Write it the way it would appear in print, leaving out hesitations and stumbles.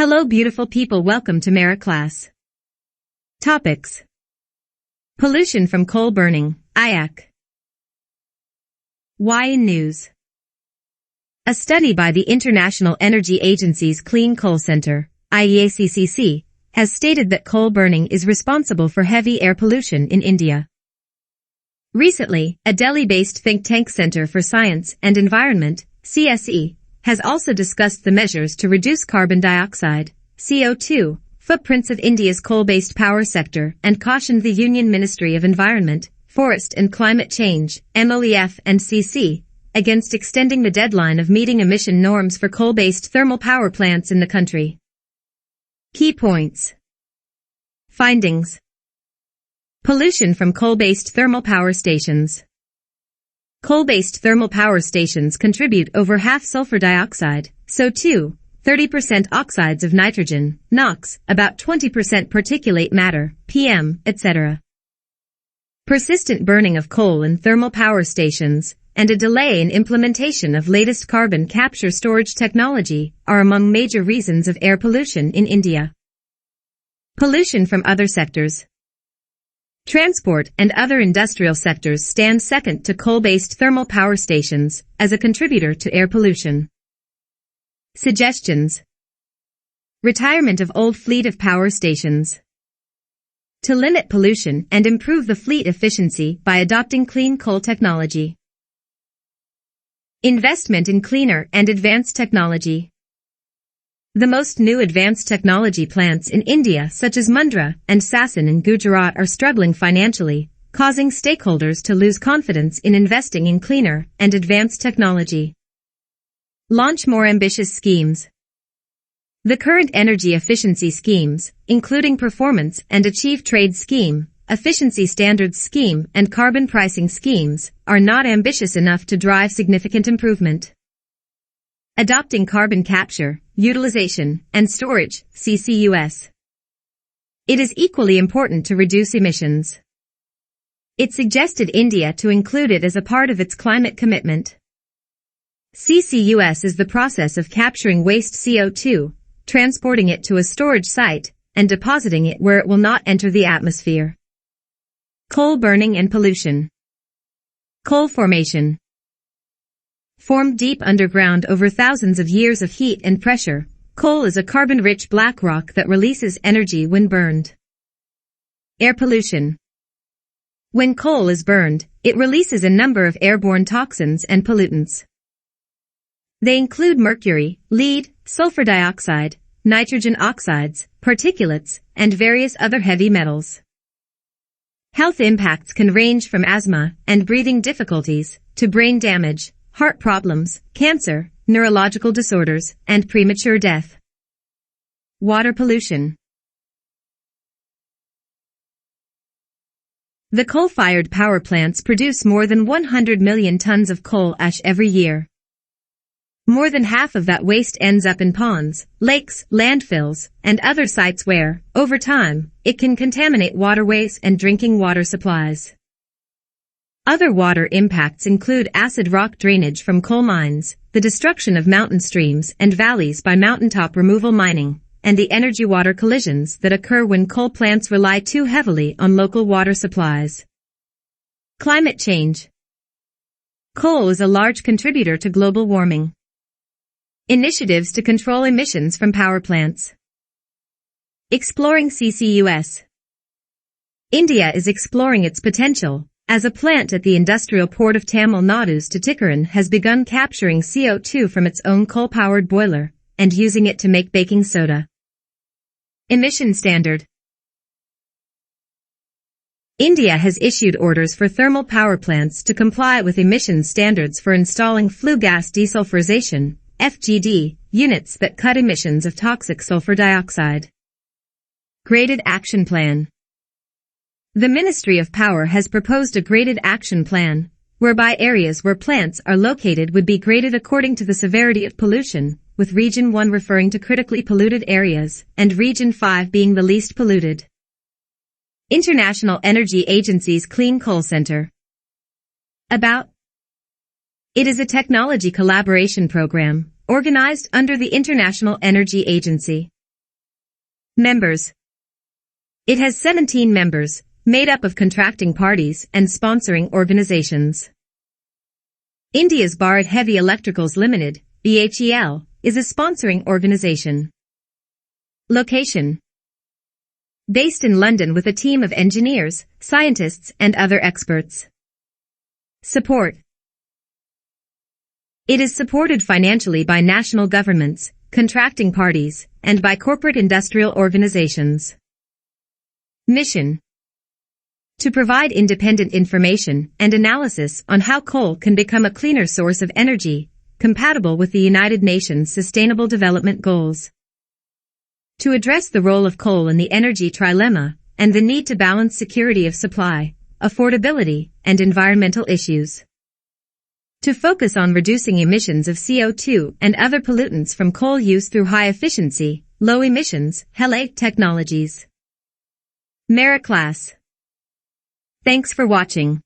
Hello beautiful people, welcome to Mera Class. Topics: Pollution from coal burning, Ieaccc. Why in news? A study by the International Energy Agency's Clean Coal Center, Ieaccc, has stated that coal burning is responsible for heavy air pollution in India. Recently, a Delhi-based think tank Center for Science and Environment, CSE, has also discussed the measures to reduce carbon dioxide, CO2, footprints of India's coal-based power sector and cautioned the Union Ministry of Environment, Forest and Climate Change, MOEF and CC, against extending the deadline of meeting emission norms for coal-based thermal power plants in the country. Key points. Findings. Pollution from coal-based thermal power stations. Coal-based thermal power stations contribute over half sulfur dioxide, SO2, 30% oxides of nitrogen, NOx, about 20% particulate matter, PM, etc. Persistent burning of coal in thermal power stations, and a delay in implementation of latest carbon capture storage technology are among major reasons of air pollution in India. Pollution from other sectors. Transport and other industrial sectors stand second to coal-based thermal power stations as a contributor to air pollution. Suggestions. Retirement of old fleet of power stations. To limit pollution and improve the fleet efficiency by adopting clean coal technology. Investment in cleaner and advanced technology. The most new advanced technology plants in India such as Mundra and Sasson in Gujarat are struggling financially, causing stakeholders to lose confidence in investing in cleaner and advanced technology. Launch more ambitious schemes. The current energy efficiency schemes, including Performance and Achieve Trade Scheme, Efficiency Standards Scheme and Carbon Pricing Schemes, are not ambitious enough to drive significant improvement. Adopting carbon capture, utilization, and storage, CCUS. It is equally important to reduce emissions. It suggested India to include it as a part of its climate commitment. CCUS is the process of capturing waste CO2, transporting it to a storage site, and depositing it where it will not enter the atmosphere. Coal burning and pollution. Coal formation. Formed deep underground over thousands of years of heat and pressure, coal is a carbon-rich black rock that releases energy when burned. Air pollution. When coal is burned, it releases a number of airborne toxins and pollutants. They include mercury, lead, sulfur dioxide, nitrogen oxides, particulates, and various other heavy metals. Health impacts can range from asthma and breathing difficulties to brain damage, heart problems, cancer, neurological disorders, and premature death. Water pollution. The coal-fired power plants produce more than 100 million tons of coal ash every year. More than half of that waste ends up in ponds, lakes, landfills, and other sites where, over time, it can contaminate waterways and drinking water supplies. Other water impacts include acid rock drainage from coal mines, the destruction of mountain streams and valleys by mountaintop removal mining, and the energy-water collisions that occur when coal plants rely too heavily on local water supplies. Climate change. Coal is a large contributor to global warming. Initiatives to control emissions from power plants. Exploring CCUS. India is exploring its potential, as a plant at the industrial port of Tamil Nadu's Tuticorin has begun capturing CO2 from its own coal-powered boiler and using it to make baking soda. Emission standard. India has issued orders for thermal power plants to comply with emission standards for installing flue gas desulfurization, FGD, units that cut emissions of toxic sulfur dioxide. Graded Action Plan. The Ministry of Power has proposed a graded action plan, whereby areas where plants are located would be graded according to the severity of pollution, with Region 1 referring to critically polluted areas, and Region 5 being the least polluted. International Energy Agency's Clean Coal Center. About. It is a technology collaboration program, organized under the International Energy Agency. Members. It has 17 members, made up of contracting parties and sponsoring organizations. India's Bharat Heavy Electricals Limited, BHEL, is a sponsoring organization. Location. Based in London with a team of engineers, scientists and other experts. Support. It is supported financially by national governments, contracting parties, and by corporate industrial organizations. Mission. To provide independent information and analysis on how coal can become a cleaner source of energy, compatible with the United Nations Sustainable Development Goals. To address the role of coal in the energy trilemma and the need to balance security of supply, affordability, and environmental issues. To focus on reducing emissions of CO2 and other pollutants from coal use through high-efficiency, low-emissions, Ieaccc technologies. Mera Class. Thanks for watching.